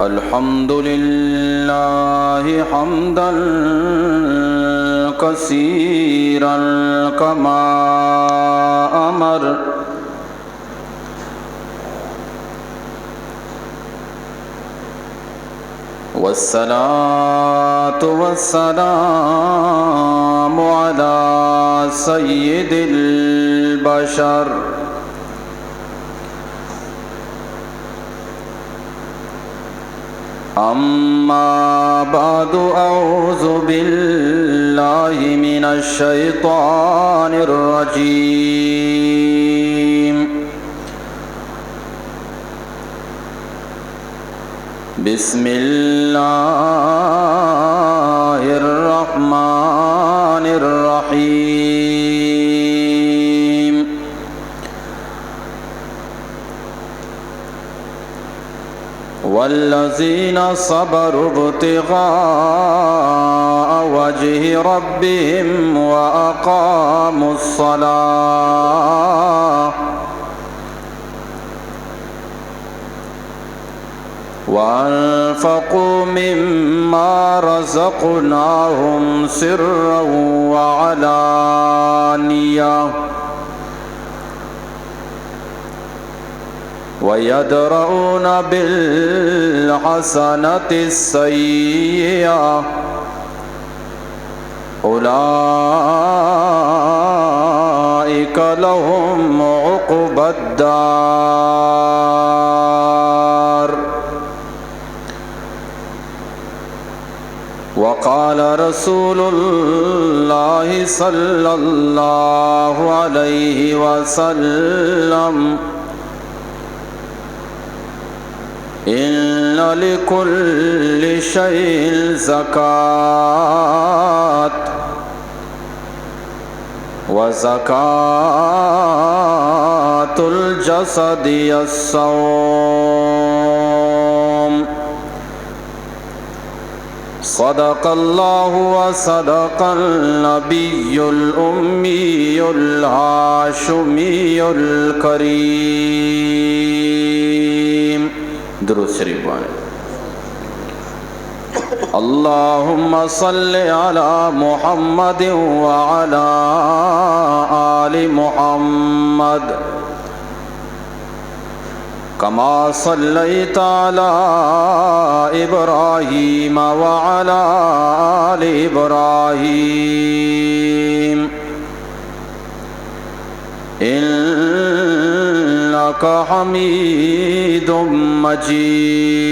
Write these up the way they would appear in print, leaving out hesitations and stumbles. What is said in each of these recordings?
الحمد لله حمدا كثيرا كما أمر والصلاة والسلام على سيد البشر أما بعد أعوذ بالله من الشيطان الرجيم بسم الله الرحمن الرحيم والذين صبروا ابتغاء وجه ربهم وأقاموا الصلاة وأنفقوا مما رزقناهم سرا وعلانية ويدرؤون بالحسنة السيئة أولئك لهم عقبى الدار وقال رسول الله صلى الله عليه وسلم إن لكل شيء زكاة وزكاة الجسد الصوم صدق الله وصدق النبي الأمي الهاشمي الكريم درود شریف پڑھیں اللهم صل على محمد وعلى آل محمد كما صليت على إبراهيم وعلى آل إبراهيم إنك حميد مجيد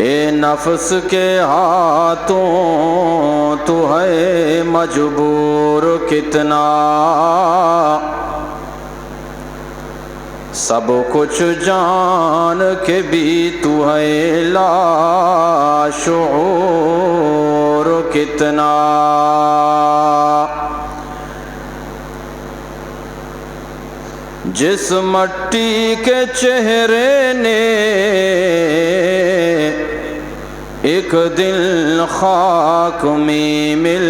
اے نفس کے ہاتھوں تو ہے مجبور کتنا سب کچھ جان کے بھی تو ہے لاشعور کتنا جس مٹی کے چہرے نے ایک دل خاک میں مل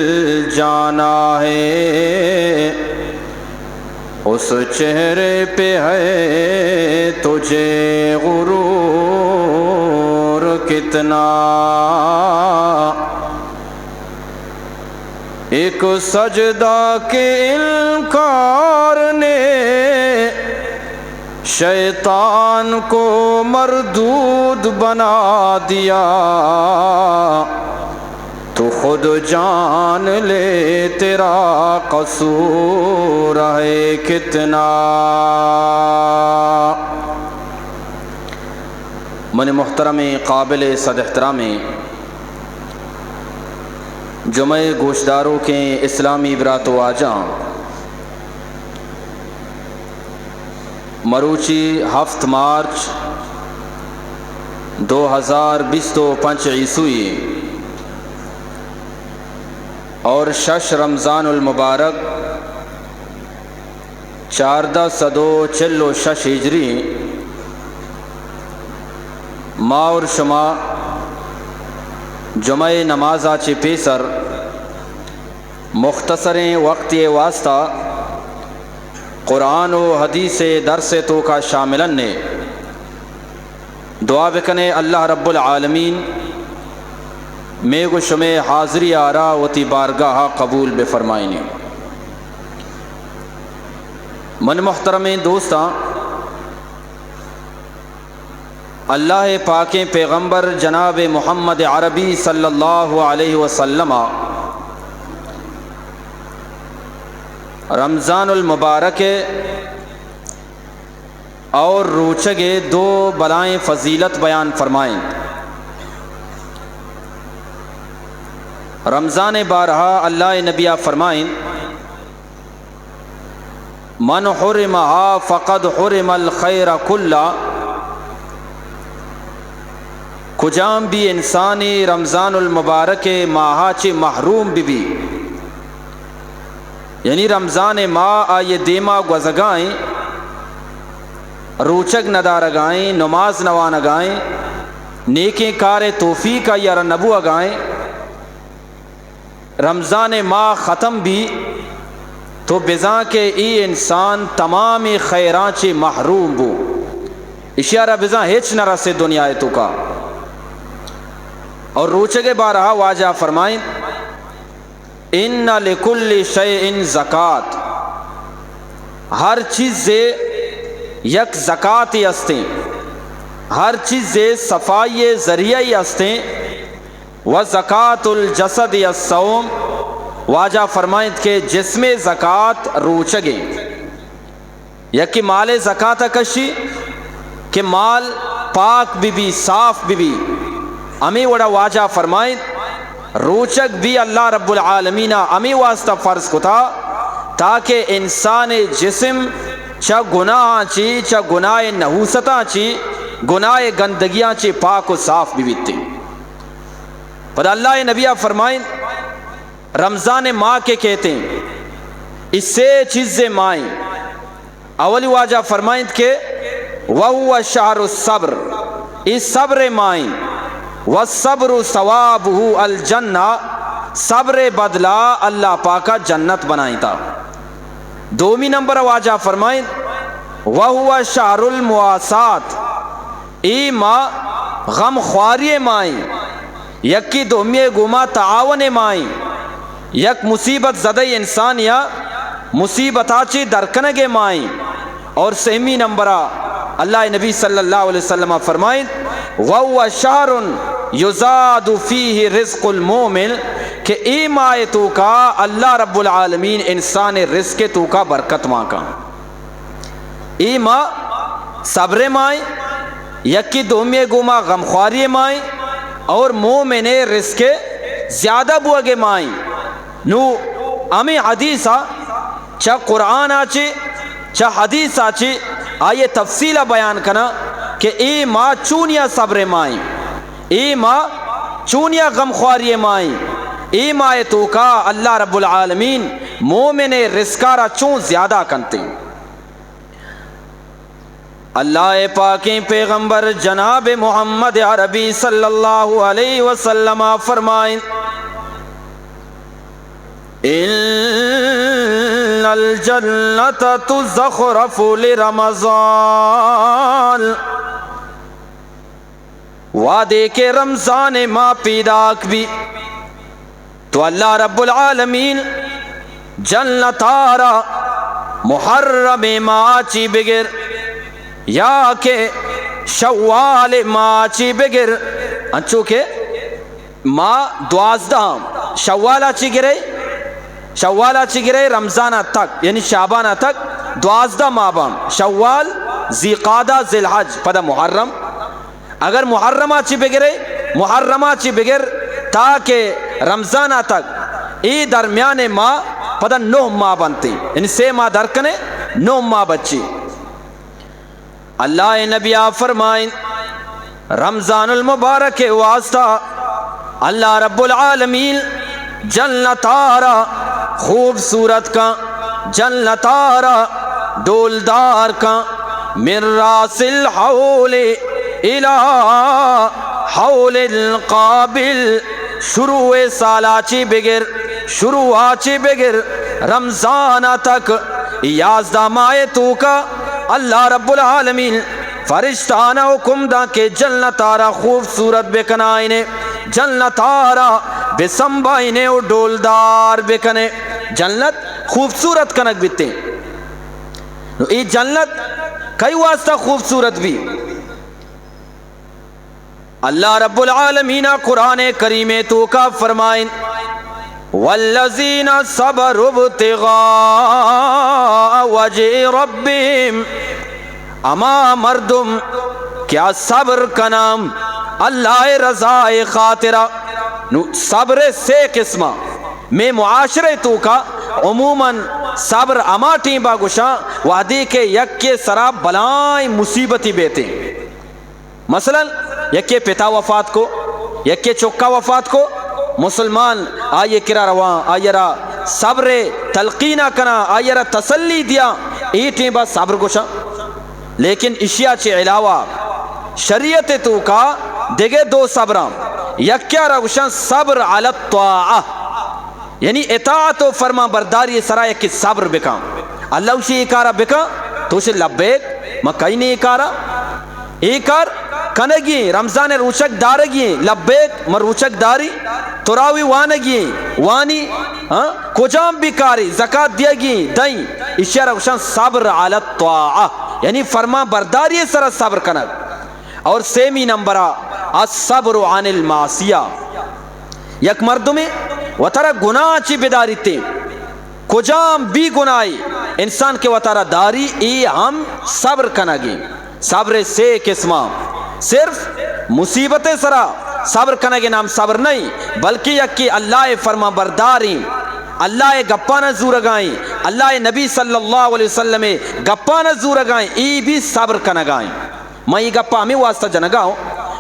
جانا ہے اس چہرے پہ ہے تجھے غرور کتنا ایک سجدہ کے انکار نے شیطان کو مردود بنا دیا تو خود جان لے تیرا قصور ہے کتنا. من محترم قابل صد احترام جمعہ گوشداروں کے اسلامی برات و آجاں مروچی 7 مارچ 2025 عیسوی اور 6 رمضان المبارک 1446 ہجری ما اور شما جمع نمازا چے پیسر مختصریں وقت واسطہ قرآن و حدیث درس تو کا شاملن نے دعا بکنے اللہ رب العالمین میں گو شمع حاضری آرا وتی بارگاہ قبول بے فرمائنی۔ من محترم دوستاں، اللہ پاک پیغمبر جناب محمد عربی صلی اللہ علیہ وسلم رمضان المبارک اور روچگے دو بلائیں فضیلت بیان فرمائیں۔ رمضان بارہا اللہ نبی فرمائیں من حرمہا فقد حرم الخیر کلا، کجام بھی انسانی رمضان المبارک ماہا چے محروم بھی یعنی رمضان ماہ آئے دیما گوزگائیں، روچک ندارگائیں، نماز نوانگائیں، نیکیں کار توفیق یا نبو اگائیں، رمضان ماہ ختم بھی تو بزاں کے ای انسان تمام خیران چے محروم بو، اشارہ بزاں ہیچ نہ رسے دنیا تو کا۔ اور روچگے بارہا واجہ فرمائیں ان لکل شیء زکات، ہر چیز سے یک زکاتی ہستیں، ہر چیز سے صفائی ذریعی ہستیں، وزکات الجسد الصوم، واجہ فرمائیں کہ جسم زکات روچگے یکی مال زکات کشی کہ مال پاک بھی صاف بھی امی وڑا واجہ فرمائیں روچک بھی اللہ رب العالمین امی واسطہ فرض کو تھا تاکہ انسان جسم چا گناہ چی، چا گناہ نحوستا چی، گناہ گندگیاں چی پاک و صاف بھی بیتے۔ پر اللہ نبی فرمائیں رمضان ماہ کے کہتے ہیں اس سے چیزیں مائیں، اولی واجہ فرمائیں کہ وَهُوَ شَهْرُ الصَّبْرِ، اس صبر مائیں، وَالصَّبْرُ ثَوَابُهُ الْجَنَّةِ، صبر بدلہ اللہ پاکا جنت بنائیں تا۔ دومی نمبر واجہ فرمائیں وَهُوَ شَهْرُ الْمُوَاسَاتِ، ای ماہ غم خواری مائیں، یکی دومی گما تعاون مائیں، یک مصیبت زدہ انسان یا مصیبتہ چی درکنگ مائیں۔ اور سہمی نمبرہ اللہ نبی صلی اللہ علیہ وسلم فرمائیں وَهُوَ شَهْرٌ يُزَادُ فِيهِ رِزْقُ الْمُؤْمِنِ، کہ ای ماہ تو کا اللہ رب العالمین انسان رزق تو کا برکت ماں کا، ای ماہ صبر مائیں، یکی دومی گما غمخواری مائیں، اور مومن رزق زیادہ بوگے مائیں۔ نو امی حدیثہ چا قرآن آچے چا حدیث آچے آئیے تفصیلہ بیان کنا کہ ای ماہ چونیا صبر مائیں، ای ماہ چونیا غمخواری مائیں، ای ماہ تو کا اللہ رب العالمین مومن رزقارا چون زیادہ کنتے۔ اللہ پاکی پیغمبر جناب محمد عربی صلی اللہ علیہ وسلم فرمائیں ان الجنت تزخرف لرمضان، وعدے کے رمضان ماہ پیداک بھی تو اللہ رب العالمین جنت آرا محرم ماہ چی بگر یا کہ شوال ماہ چی بگر، انچو کہ ماہ دوازدہ شوالہ چی گرے، شوالہ چی گرے رمضانہ تک یعنی شعبانہ تک دوازدہ ماہ بام، شوال، ذی قعدہ، ذی الحج، پدا محرم، اگر محرمہ چی بگرے محرمہ چی بگر تاکہ رمضانہ تک ای درمیان ماہ پدا 9 ماہ بنتے یعنی 6 ماہ درکنے 9 ماہ بچی۔ اللہ نبی فرمائیں رمضان المبارک واسطہ اللہ رب العالمین جنت آرا خوبصورت کا، جنت آرا ڈولدار کا، من راس الحول الى حول القابل، شروع سالاچی بگر، شروع آچی بگر رمضان تک 11 ماہ تو کا اللہ رب العالمین فرشتانہ حکم دا کہ جنتارا خوبصورت بکنائنے، جنتارا بسمبائنے و ڈولدار بکنے، جنت خوبصورت کنک بیتے. یہ جنت کئی واسطہ خوبصورت بھی. اللہ رب العالمین قرآن کریم تو کا فرمائیں والذین صبروا ابتغاء وجہ ربہم، اما مردم کیا صبر کا نام اللہ رضا خاطرہ. صبر سے قسمہ میں معاشرے تو کا عموماً صبر اما ٹیمبا گشاں وحدی کے یک کے سرا بلائیں مصیبتی بیتے. مثلا یک کے پتا وفات کو، یک کے چکا وفات کو مسلمان آئیے کرا رواں آئیرا صبر تلقینہ کنا آئیرا تسلی دیا ای ٹیمبا صبر گشاں. لیکن اشیاء چے علاوہ شریعت تو کا دیگے 2 صبراں، یک کیا روشن صبر علی الطاعہ، یعنی اطاعت و فرما برداری سرا یک صبر بکا. اللہ اسی اکارا بکا تو اسے لبیک مکئی نے اکارا ایکار کنگی رمضان روچک دارگی لبیک مروچک داری تراوی وانگی وانی کجام بیکاری زکاة دیگی دائیں اشیاء روشن صبر علی الطاعہ، یعنی فرما برداری سر صبر کنگ. اور سیمی نمبرہ الصبر عن المعصیہ، یک مردمی وطرہ گناہ چی بیداری تے کجام بھی گناہی انسان کے وطرہ داری ای ہم صبر کنگی. صبر سے قسمہ صرف مصیبت سرا صبر کنگی نام صبر نہیں، بلکہ یک کی اللہ فرما برداری، اللہ گپانا زور گائیں، اللہ نبی صلی اللہ علیہ وسلم گپانا زور گائیں، ای بھی صبر کنگائیں. میں یہ گپا ہمیں واسطہ جنگاؤں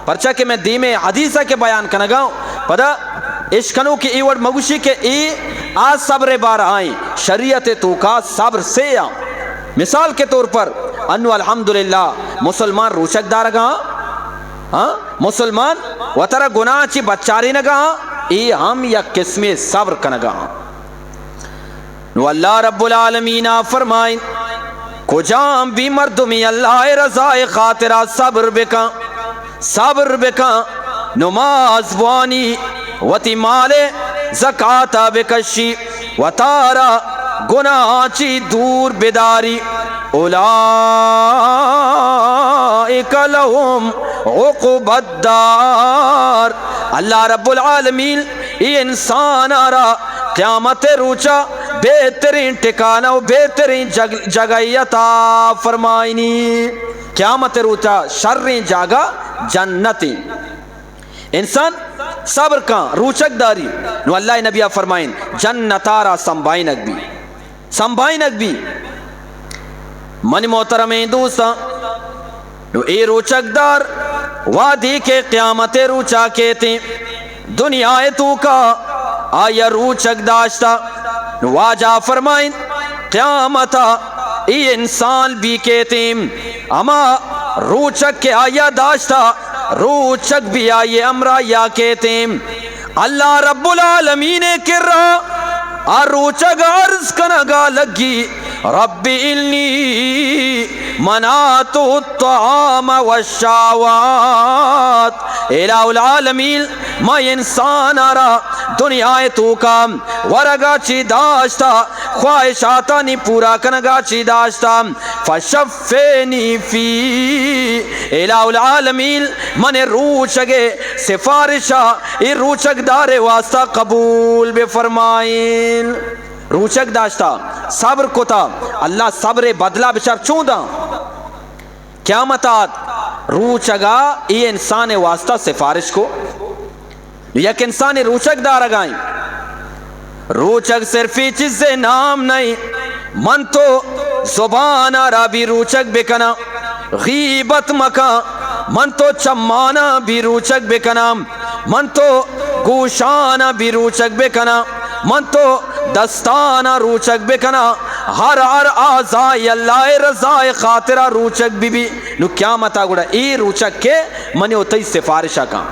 پرچہ کہ میں دیم حدیثہ کے بیان کنگاؤں پدا اشکنوں کی ایوڑ مگوشی کے ای آج صبر بار آئیں شریعت تو کا صبر سے آئیں. مثال کے طور پر انو الحمدللہ مسلمان روچک دار گاں، مسلمان وطرہ گناہ چی بچاری نگاں، ای ہم یک قسم صبر کنگاں. نو اللہ رب العالمین فرمائیں کجام بھی مردمی اللہ رضا خاطرہ صبر بکا، صبر بکا نماز وانی وتی مال زکاة بکشی وطارا گناہ چی دور بداری اولئک لہم عقب الدار. اللہ رب العالمین یہ انسان آرا قیامت روچا بہترین ٹھکانہ و بہترین جگہ عطا فرمائنی. قیامت روچا شرین جگہ جنتی. انسان صبر کا روچک داری نو اللہ نبی فرمائن جنتارا سنبائنک بھی، سنبائنک بھی. من محترم دوستا نو اے روچک دار وادی کے قیامت روچا کہتے دنیا تو کا آیا روچک داشتا. نو واجہ فرمائن قیامتا ای انسان بھی کہتے اما روچک کے آیا داشتا روچک بھی آئے امرہ یا کہتے اللہ رب العالمین کر رہا روچک عرض کنگا لگی رب انی منعت الطعام والشہوات. الہ العالمین میں انسان آرہ دنیا تو کا ورگا چی داشتا خواہشاتا نی پورا کنگا چی داشتا فشفینی فی. الہ العالمین من روچگے سفارشا ای روچک دار واسطہ قبول بے فرمائن. روچک داشتا صبر کو تا اللہ صبر بدلہ بچار چوندہ قیامتات روچگا ای انسان واسطہ سفارش کو یک انسان روچک دار گائیں. روچک صرفی چیز نام نہیں، من تو زبان آرہ بھی روچک بکنا، غیبت مکا من تو چمانا بھی روچک بکنا، من تو گوشانا بھی روچک بکنا، من تو دستانا روچک بکنا، ہر آزائی اللہ رضائے خاطرہ روچک بھی نو کیا متا گوڑا ای روچک کے منی ہوتی سفارشہ کا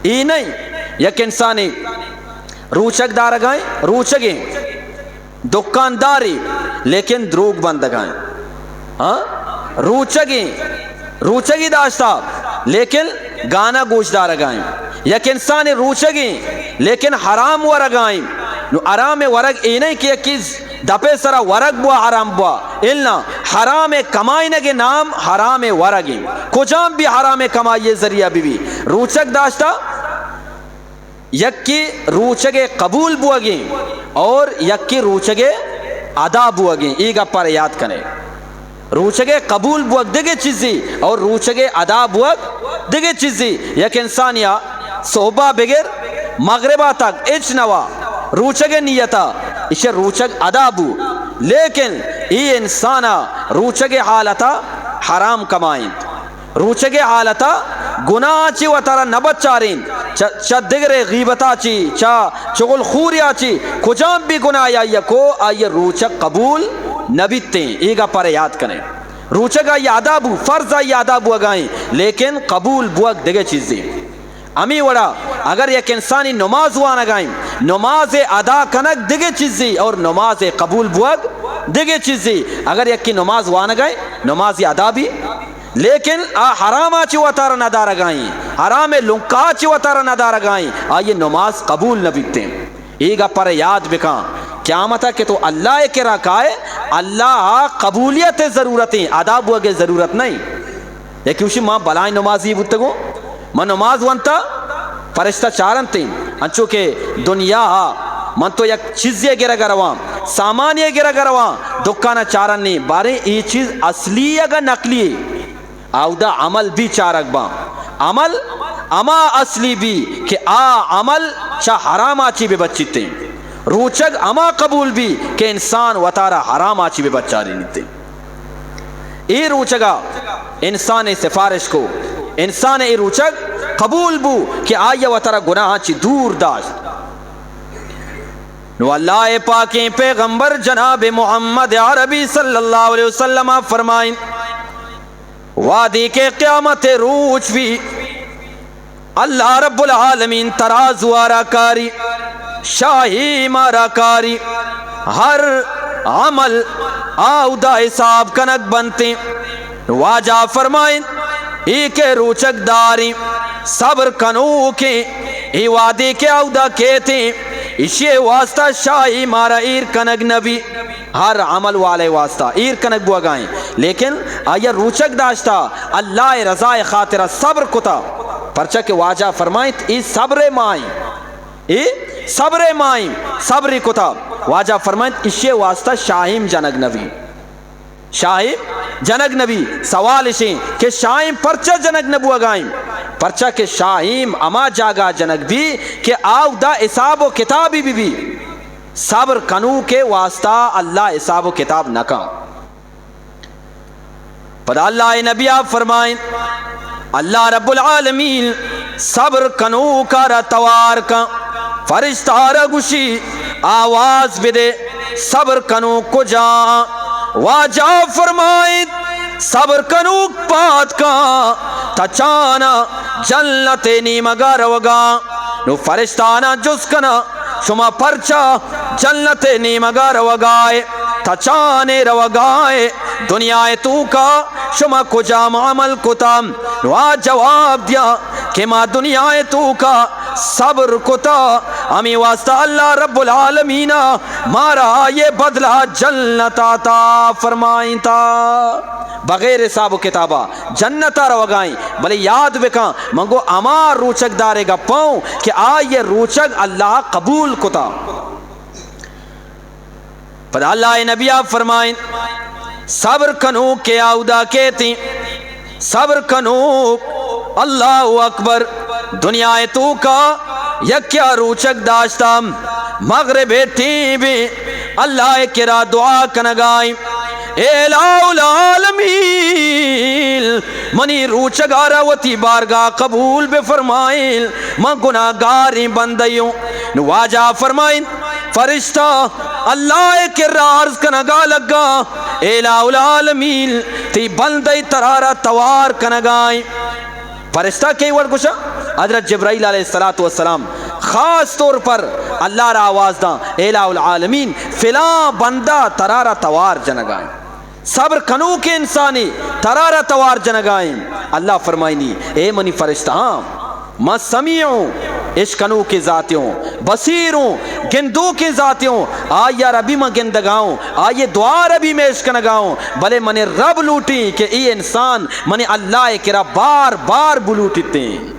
ای نہیں یک انسانی روچک دار گائیں روچگیں دکانداری لیکن دروگ بند گائیں روچگی داشتا لیکن گانا گوش دار گائیں یک انسانی روچگیں لیکن حرام ورگائیں نو حرام ورگ ای نہیں کہ کس دپے سرا ورگ بوا حرام بوا النا حرام کمائنے کے نام حرام ورگیں کجام بھی حرام کمائی ذریعہ بھی روچک داشتا یک کی روچگے قبول بوگیں اور یک کی روچگے ادا بوگیں ایگا پر یاد کریں روچگے قبول بوگ دیگے چیزی اور روچگے ادا بوگ دیگے چیزی یک انسانیہ صحبہ بغیر مغربہ تک اچ نوا روچگے نیتا اسے روچگ ادا بو لیکن ای انسانا روچگے حالتا حرام کمائیں روچگے حالتا گناہ چی و ترہ نبت چارین چا دگرے غیبتا چی چا چغل خوریا چی کجام بھی گناہ آئیے کو آئیے روچک قبول نبیتیں ایگا پر یاد کریں روچک آئیے عدابو فرض آئیے عدابو اگائیں لیکن قبول بوک دگے چیزیں امی وڑا اگر یک انسانی نماز وانا گائیں نماز ادا کنک دگے چیزی اور نماز قبول بوک دگے چیزی اگر یک کی نماز وانا گائیں نماز ادا بھی لیکن حرام آچی وطار ندار گائیں حرام لنکا چی وطار ندار گائیں آئیے نماز قبول نہ بیتے ایگا پر یاد بکاں قیامت ہے کہ تو اللہ کے رکھائے اللہ قبولیت ضرورتیں عذاب ہوگے ضرورت نہیں لیکن اسی ماں بلائیں نمازی بتگو من نماز وانتا فرشتہ چارنتیں انچو کہ دنیا من تو یک چیزیں گرہ گروان سامانیہ گرہ گروان دکانا چارنی بارے یہ چیز اصلی اگا نقلی او دا عمل بھی چارک با عمل اما اصلی بھی کہ عمل چا حرام آچی بے بچیتے روچک اما قبول بھی کہ انسان وطارہ حرام آچی بے بچاری نیتے ای روچگا انسان سفارش کو انسان ای روچک قبول بو کہ آئیے وطارہ گناہ چی دور داشت نو اللہ پاکیں پیغمبر جناب محمد عربی صلی اللہ علیہ وسلم فرمائیں وادی کے قیامت روچ بھی اللہ رب العالمین ترازو آرا کاری شاہی مارا کاری ہر عمل آودہ حساب کنک بنتے واجہ فرمائیں ای کے روچک داری صبر کنو کے ای وادی کے آودہ کہتے اسی واسطہ شاہی مارا ایر کنک نبی ہر عمل والے واسطہ ایر کنک بوا گائیں لیکن آیا روچک داشتا اللہ رضا خاطرہ صبر کتا پرچہ کے واجہ فرمائیں ای صبر مائیں ای صبر مائیں صبری کتا واجہ فرمائیں اسی واسطہ شاہیم جنگ نبی شاہیم جنگ نبی سوال اسیں کہ شاہیم پرچہ جنگ نبو اگائیں پرچہ کے شاہیم اما جاگا جنگ بھی کہ آو دا حساب و کتابی بھی صبر کنو کے واسطہ اللہ حساب و کتاب نہ کام پر اللہ نبی آپ فرمائیں اللہ رب العالمین صبر کنو کا رتوار کا فرشتہ رگوشی آواز بدے صبر کنو کو جا واجہ فرمائیں صبر کنو پات کا تچانا جنت نیمگا روگا نو فرشتانا جس کنا شما پرچا جنت نیمگا روگائے تچانے روگائے دنیا تو کا شما کجا معامل کتا نو جواب دیا کہ ما دنیا تو کا صبر کتا ہمیں واسطہ اللہ رب العالمین مارا یہ بدلہ جنت آتا فرمائیں تا بغیر حساب و کتابہ جنتا روگائیں بلے یاد بکاں منگو اما روچک دارے گا پاؤں کہ آئیے روچک اللہ قبول کتا پر اللہ نبی آپ فرمائیں صبر کنو کے آودہ کہتی صبر کنو اللہ اکبر دنیا تو کا یکیا روچک داشتا مغرب ٹی بھی اللہ کرا دعا کنگائیں الہ العالمین منی روچگا روتی بارگاہ قبول بے فرمائیں من گناہگاری بندیوں نواجہ فرمائیں فرشتہ اللہ کے عرض کنگا لگا الہ العالمین تی بندی ترارا توار کنگائیں فرشتہ کی ورد کشا حضرت جبرائیل علیہ السلام خاص طور پر اللہ را آواز دا الہ العالمین فلاں بندہ ترارا توار جنگائیں صبر کنو کے انسانی ترارا توار جنگائیں اللہ فرمائنی اے منی فرشتہ ہاں میں سمیعوں اشکنو کے ذاتیوں بصیروں گندو کے ذاتیوں آیا ربی میں گندگاؤں آئے دعا ربی میں اشکنگاؤں بلے منی رب لوٹی کہ ای انسان منی اللہ کے رب بار بار بلوٹتے ہیں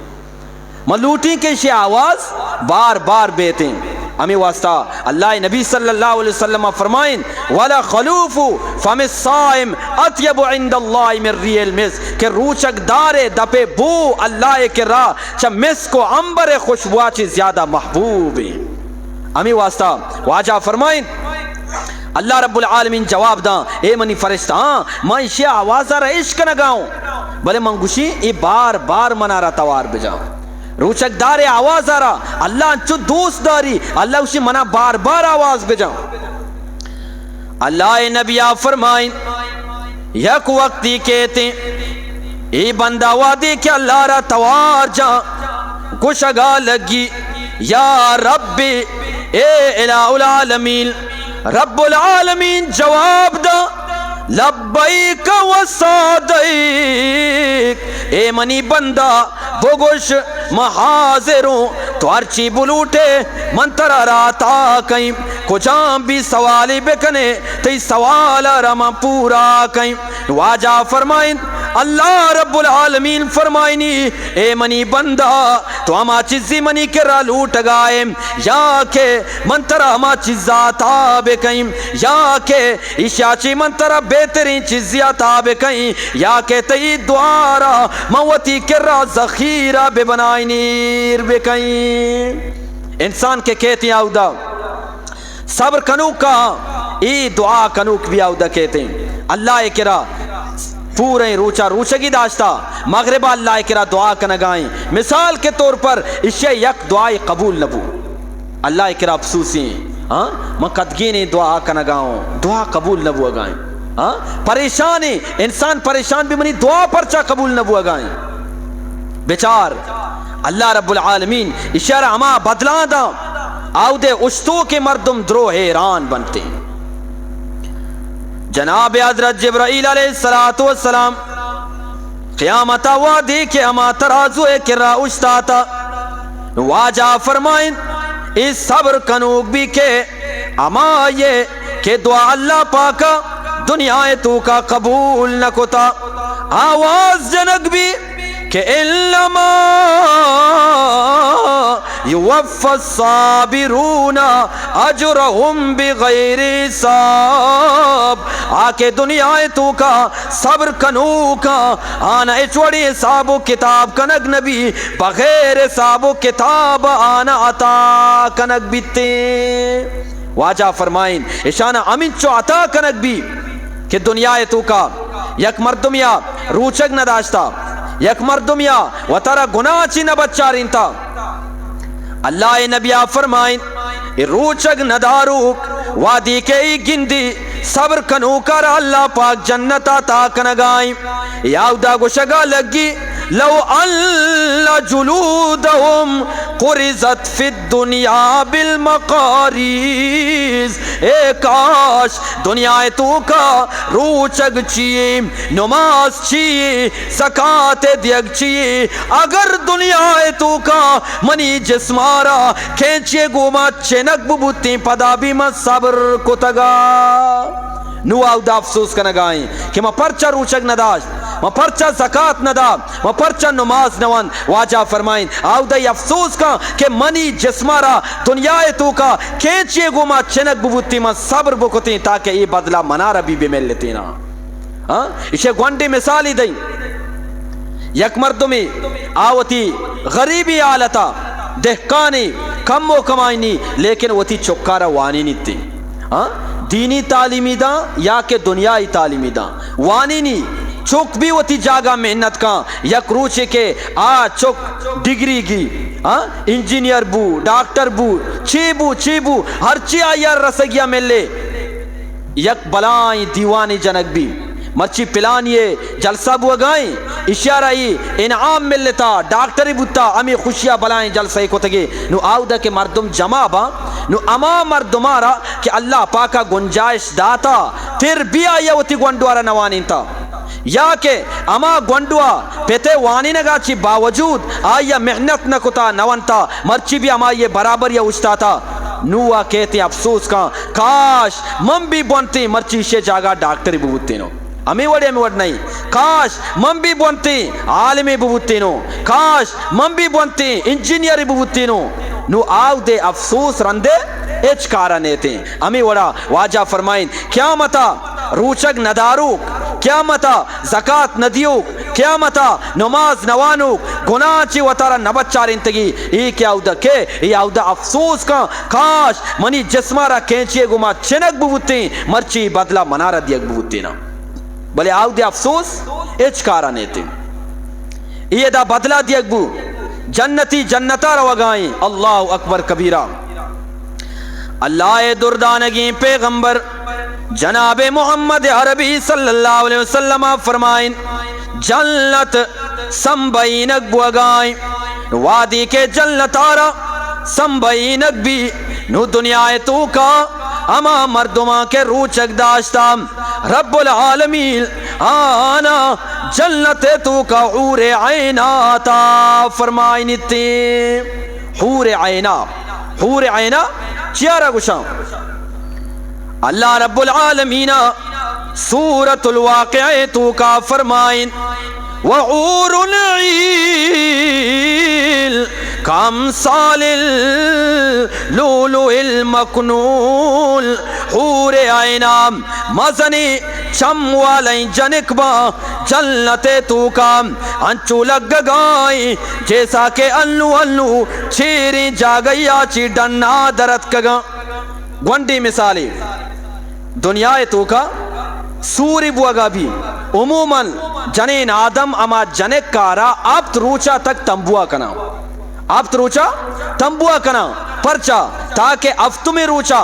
میں لوٹی کے شی آواز بار بار بیتے ہیں ہمیں واسطہ اللہ نبی صلی اللہ علیہ وسلم فرمائیں وَلَا خَلُوفُ فَمِ الصَّائِمِ اَطْيَبُ عِنْدَ اللَّهِ مِنْ رِيحِ الْمِسْكِ کہ روچک دارے دپے بو اللہ کے راہ چا مسک و عنبر خوشبوا چی زیادہ محبوب ہیں ہمیں واسطہ واجہ فرمائیں اللہ رب العالمین جواب دا اے منی فرشتہ ہاں میں اسی آوازہ را عشق نگاؤں بلے منگوشی ای بار بار منارا توار بجاؤں روچک دار آواز آ رہا اللہ چو دوست داری اللہ اسی منا بار بار آواز بجاؤں اللہ نبی فرمائیں یک وقتی کہتے ای بندہ وادی کہ اللہ را توار جا گشگا لگی یا رب اے الہ العالمین رب العالمین جواب دا لبیک و صادیک اے منی بندہ بگوش میں حاضروں تو ہرچی بلوٹے منترہ راتا کہیں کچھاں بھی سوالی بکنے تی سوال رما پورا کہیں واجہ فرمائیں اللہ رب العالمین فرمائنی اے منی بندہ تو ہما چیزی منی کرا لوٹ گائیں یا کہ منترہ ہما چیزاتا بکیں یا کہ اشیاچی منترہ بہترین چیزیاتا بکیں یا کہ تی دوارا موتی کرا ذخیرہ بے بنائنیر بکیں انسان کے کہتے ہیں آودہ صبر کنوک کا ای دعا کنوک بھی آودہ کہتے ہیں اللہ کرا پورے روچا روچگی داشتا مغربہ اللہ کرا دعا کنگائیں مثال کے طور پر اسے یک دعائی قبول نبو اللہ کرا افسوسی میں قدگینی دعا کنگاؤں دعا قبول نبو اگائیں پریشانی انسان پریشان بھی منی دعا پرچا قبول نبو اگائیں بیچار اللہ رب العالمین اشارہ ہما بدلان دا آو دے اشتو کے مردم درو حیران بنتے ہیں جناب حضرت جبرائیل علیہ السلام قیامت وادی کے ہما ترازو کرا اشتاتا واجہ فرمائیں اس صبر کنوک بھی کہ اما یہ کہ دعا اللہ پاکا دنیا تو کا قبول نہ کتا آواز جنک بھی کہ انما یوفی الصابرون اجرہم بغیر حساب آکے دنیا تو کا صبر کنو کا آنا اچوڑی حساب و کتاب کنگ نبی بغیر حساب و کتاب آنا عطا کنگ بیتے واجہ فرمائیں اشانہ امین چو عطا کنگ بھی کہ دنیا تو کا یک مردمیا روچگ نہ داشتا یک مردمیا و ترا گناہ چی نہ بچارین تا اللہ نبی فرمائیں روچگ نداروک وادی کے گندی صبر کنو کر اللہ پاک جنتا تا کنگائیں یاودا گشگا لگی لو اللہ جلودہم قرزت فی الدنیا بالمقاریز اے کاش دنیا تو کا روچگ چیئے نماز چیئے زکاة دیگ چیئے اگر دنیا تو کا منی جسمارا کھینچے گوما چنک ببوتی پدا بھی میں صبر کو تگا نو آو دا افسوس کنگائیں کہ میں پرچہ روچگ نداشت میں پرچہ زکاة ندا میں پرچہ نماز نوان واجہ فرمائیں آو دا افسوس کا کہ منی جسمارا دنیا تو کا کھینچے گوما چنک ببوتی میں صبر بکتی تاکہ یہ بدلہ منارہ بھی مل لیتی نا اسے گوانڈی مثالی دیں یک مردمی آوتی غریبی آلتا دہکانی کم و کمائنی لیکن وتی چکارا وانی نہیں تھی دینی تعلیمی دا یا کہ دنیای تعلیمی دا وانی نہیں چوک بھی ہوتی جاگا محنت کا یک روچے کے آ چوک ڈگری کی انجینئر بو ڈاکٹر بو چیبو ہر چی آیا رسگیا ملے یک بلائیں دیوانی جنک بھی مرچی پلانیے جلسہ بو گائیں اشارہی انعام مل لیتا ڈاکٹری بوتا امی خوشیاں بلائیں جلسہ کو تگے نو آودہ کے مردم جمع با نو اما مردمارا کہ اللہ پاکا گنجائش داتا پھر بھی آیا ہوتی گونڈوارا نوانین تا یا کہ اما گونڈوا پیتے وانی نگا چی باوجود آیا محنت نکتا نوانتا مرچی بھی اما یہ برابر یا اچتا تھا نوہ کہتے افسوس کا کاش من بھی بونتی مرچی شے جاگا ڈاکٹری بوتے نو امی وڑے میں وڑ نہیں کاش من بھی بونتی عالمی بوتے نو کاش من بھی بونتی انجینئری بوتے نو آو دے افسوس رندے اچ کارا نیتے امی وڑا واجہ فرمائیں قیامتا روچک نداروک قیامتا زکاة ندیوک قیامتا نماز نوانوک گناہ چی وطارا نبچار انتگی ای کیا اودا کے ای اودا افسوس کا کاش منی جسمارا کینچیے گما چنک بوتے مرچی بدلا منارا دیگ بوتے نا بلے آو دے افسوس اچ کارا نیتے یہ دا بدلا دیگ بو جنتی جنتا روگائیں اللہ اکبر کبیرہ اللہ دردانگی پیغمبر جناب محمد عربی صلی اللہ علیہ وسلم فرمائیں جنت سنبینک بوگائیں وادی کے جنت آرہ سنبینک بھی نو دنیا تو کا اما مردمہ کے روچک داشتا رب العالمین آنا جنت تو کا حور عین آتا فرمائیں تی حور عین چیارہ گشاں اللہ رب العالمین سورة الواقع تو کا فرمائیں وحور عین کامثال اللؤلؤ المکنون حور عین مزنی چم والیں جنکبا جنت تو کا انچو لگ گائیں جیسا کہ الو چھیری جاگیا چی ڈنا درت کگا گونڈی مثالی دنیا تو کا سوری بوگا بھی عموماً جنین آدم اما جنک کارا ابت روچا تک تنبوا کنا ابت روچا تنبوا کنا پرچا تاکہ افتو میں روچا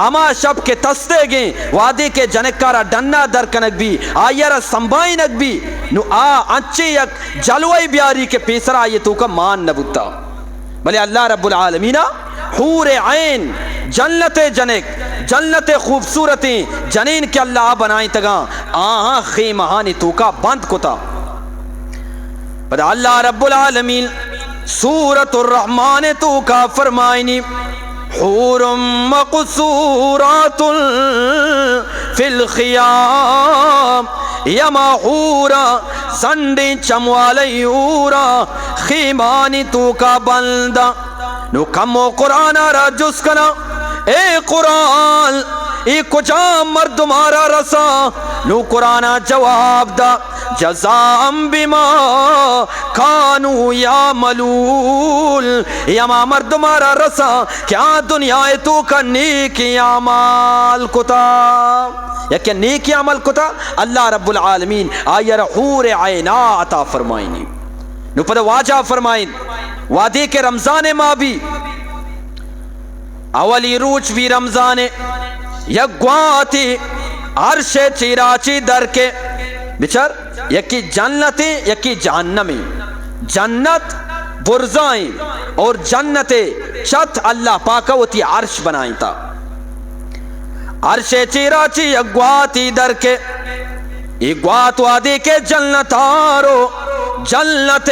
اما شب کے تستے گئیں وادی کے جنک کارا ڈننا در کنک بھی آئیرہ سنبائنک بھی نو انچے یک جلوئی بیاری کے پیسر آئیتو کا مان نبوتا بلے اللہ رب العالمین حور عین جنت جنک جنت خوبصورتی جنین کے اللہ بنائیں تگا آہاں خیمہانی تو کا بند کتا بدا اللہ رب العالمین سورة الرحمن تو کا فرمائنی حور مقصورات فی الخیام یما حورا سنڈی چموالی حورا خیمانی تو کا بندہ نو کمو قرآن را جس کنا اے قرآن ای کجا مردمارا رسا نو قرآن جواب دا جزام بما کانو یا ملول یما مردمارا رسا کیا دنیا تو کا نیکی عمال کتا یا کیا نیکی عمل کتا اللہ رب العالمین آئیر حور عینا عطا فرمائنی نو پدہ واجہ فرمائن وادی کے رمضان ماں بھی اولی روچ بھی رمضان یک گواتی عرش چیراچی در کے بچر یکی جنتی یکی جہنمی جنت برزائیں اور جنت چت اللہ پاکوتی عرش بنائیں تا عرش چیراچی یک گواتی در کے یک گوات وادی کے جنت آرو جنت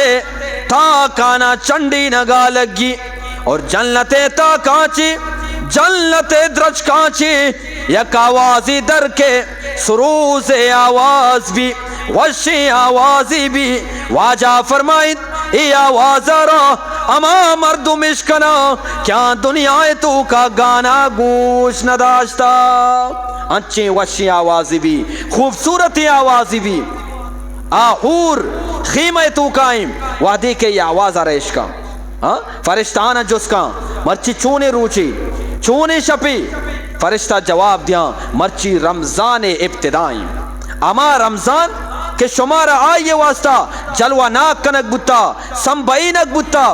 تا کانا چنڈی نگا لگی اور جنت تا کانچی جنت درج کانچی یک آوازی در کے سروز آواز بھی وشی آوازی بھی واجہ فرمائید ای آواز را اما مردم اشکنا کیا دنیا تو کا گانا گوش نداشتا انچیں وشی آوازی بھی خوبصورتی آوازی بھی آہور خیمہ تو قائم وادی کے یہ آواز آرہش کا فرشتانہ جس کا مرچی چونے روچی چونے شپی فرشتہ جواب دیا مرچی رمضان ابتدائیں اما رمضان کہ شمارا آئیے واسطہ جلوہ ناک کنک بتا سمبئی نک بتا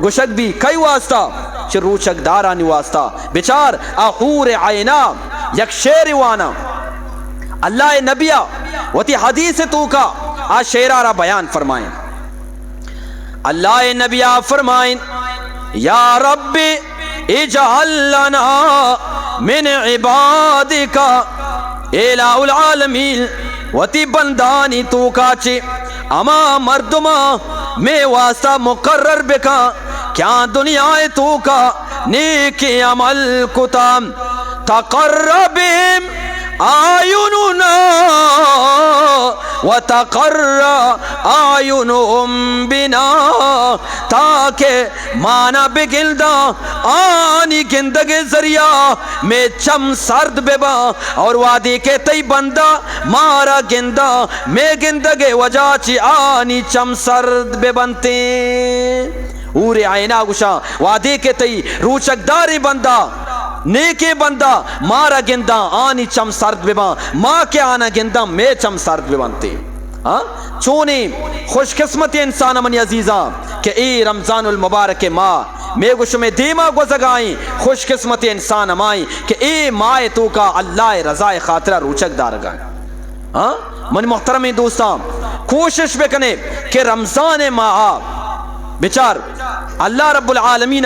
گشک بھی کئی واسطہ چھ روچک دارانی واسطہ بچار احور عینا یک شیر وانا اللہ نبیہ وتی حدیث تو کا آ شیرارہ بیان فرمائیں اللہ نبیہ فرمائیں یا رب اجعل لنا من عبادک الہ العالمین وتی بندانی تو کا چی اما مردما میں واسطہ مقرر بکا کیا دنیا تو کا نیکی عمل کتام تقربیم آیوننا وتقر آیونہم بنا تاکہ مانا بگلدا آنی گندگ ذریعہ میں چم سرد ببا اور وادی کے تی بندہ مارا گندا میں گندگ وجہ چی آنی چم سرد ببنتے اور عینا گشا وادی کے تی روچک داری بندہ نیکے بندہ مارا گندہ آنی چم سرد ببا ماں کے آنا گندہ میں چم سرد ببنتے چونی خوش قسمت انسان منی عزیزاں کہ ای رمضان المبارک ماہ میں گوش میں دیما گزگائیں خوش قسمت انسان مائیں کہ اے مائے تو کا اللہ رضا خاطرہ روچک دار گائیں من محترم دوستاں کوشش بکنے کہ رمضان ماہ بچار اللہ رب العالمین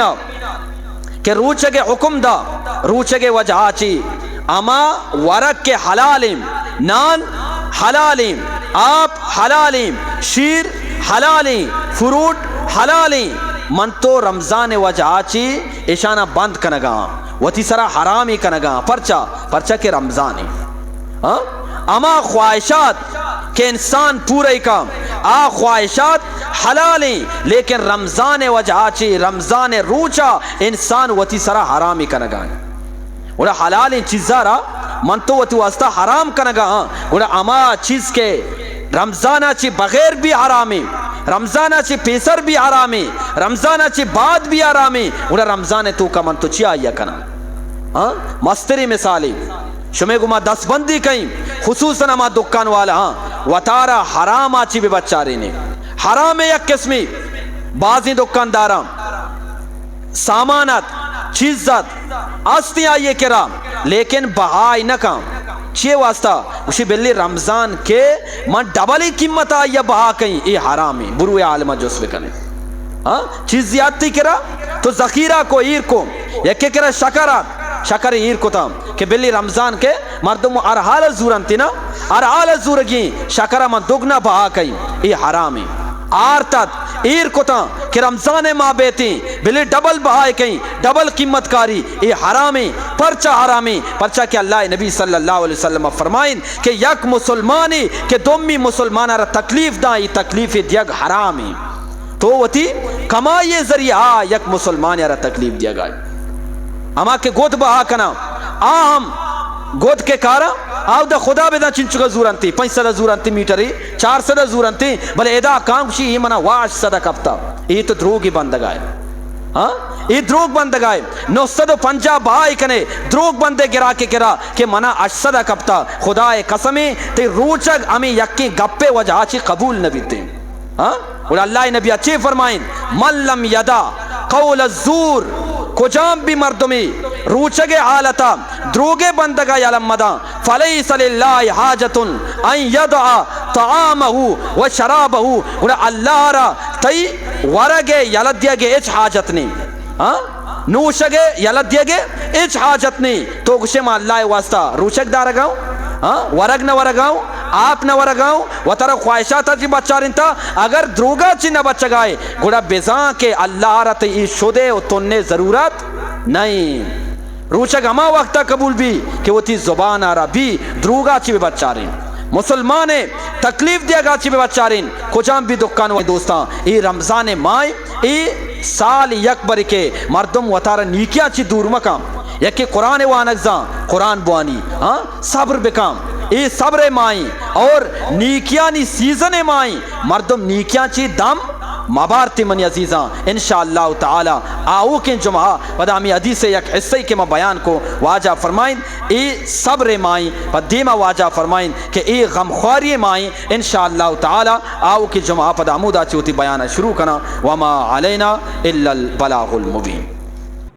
کہ روچک حکم دا روچک وجہ چی اما ورک کے حلالیم نان حلالیم آپ حلالیم شیر حلالیم فروٹ حلالیم من تو رمضان وجہ چی اشانہ بند کنگا وتی سرا حرامی کنگا پرچا کے رمضانی اما خواہشات کہ انسان پورے کام آ خواہشات حلالیں لیکن رمضان وجہ چی رمضان روچا انسان وتی سرا حرامی کنگا وڑا حلالیں چیزارا من تو وتی واسطہ حرام کنگا وڑا اما چیز کے رمضانہ چی بغیر بھی حرامی رمضانہ چی پیسر بھی حرامی رمضانہ چی بعد بھی حرامی وڑا رمضان تو کا من تو چی آیا کنا مستری مثالی شمیں گما دس بندی کہیں خصوصاً اما دکان والا وطارہ حرام آچی بھی بچاری نے حرام یک قسمی بعضی دکانداراں سامانت چیزت آستی آئیے کرا لیکن بہائی نہ کام چیئے واسطہ اسی بلی رمضان کے من ڈبلی قیمت آئیے بہا کہیں یہ حرامی بروئے عالمہ جو اس بکنے چیز زیادتی کرا تو ذخیرہ کو ایر کو یکی کرا شکر ایر کو تھا کہ بلی رمضان کے مردم ارحال زورنتی نا ارحال زورگی شکرہ من دگنا بہا کہیں یہ حرامی آرتت ایر کو تھا کہ رمضان ماں بیتی بلی ڈبل بہائے کہیں ڈبل قیمت کاری یہ حرامی پرچہ کہ اللہ نبی صلی اللہ علیہ وسلم فرمائیں کہ یک مسلمانی کہ دومی مسلمانہ را تکلیف دا یہ تکلیف دیگ حرامی تو وتی کمائی ذریعہ یک مسلمان را تکلیف دیا گئے اما کہ گود بہا کنا آہم گود کے کارا آو دا خدا بیدا چنچگا زورنتی 500 زورنتی میٹری 400 زورنتی بلے ایدا کانگشی ہی منا واش صدا کپتا یہ تو دروگی بندگائے یہ دروگ بندگائے 950 بہائی کنے دروگ بندے گرا کے کرا کہ منا 800 کپتا خدا قسمی تی روچگ امی یکی گپے وجہ چی قبول نبی تے اور اللہ نبی اچھے فرمائیں من لم یدا قول الزور کجام بھی مردمی روچگے حالتا دروگے بندگا یلمدا فلیس للہ حاجت ان یدعا طعامہ و شرابہ اور اللہ را تی ورگے یلدیگے اچ حاجت نہیں نوشگے یلدیگے اچ حاجت نہیں تو گشے ما اللہ واسطہ روچگ دارا گاؤں ورگ نہ ورگاؤں آپ نہ ورگاؤں و ترہ خواہشاتا چی بچا رنتا اگر دروگا چی نہ بچ گائے گوڑا بیزان کے اللہ رت ای شدے و تننے ضرورت نہیں روچک ہما وقتا قبول بھی کہ وہ تی زبان آرہ بھی دروگا چی بھی بچا رہی مسلمانے تکلیف دیا گا چی بھی بچا رہی کجام بھی دکان و دوستان ای رمضان مائی ای سال یک بری کے مردم و تارہ نیکیا چی دور مکام یکی قرآن وانگزان قرآن بوانی صبر بکام ای صبر مائیں اور نیکیانی سیزن مائیں مردم نیکیاں چی دم مبارتی منی عزیزاں انشاءاللہ تعالی آؤ کے جمعہ پدا ہمیں حدیث یک حصے کے میں بیان کو واجہ فرمائیں ای صبر مائیں پدیمہ واجہ فرمائیں کہ ای غمخواری مائیں انشاءاللہ تعالی آؤ کے جمعہ پدا عمودہ چوتی بیانہ شروع کرنا وما علینا الا البلاغ المبین.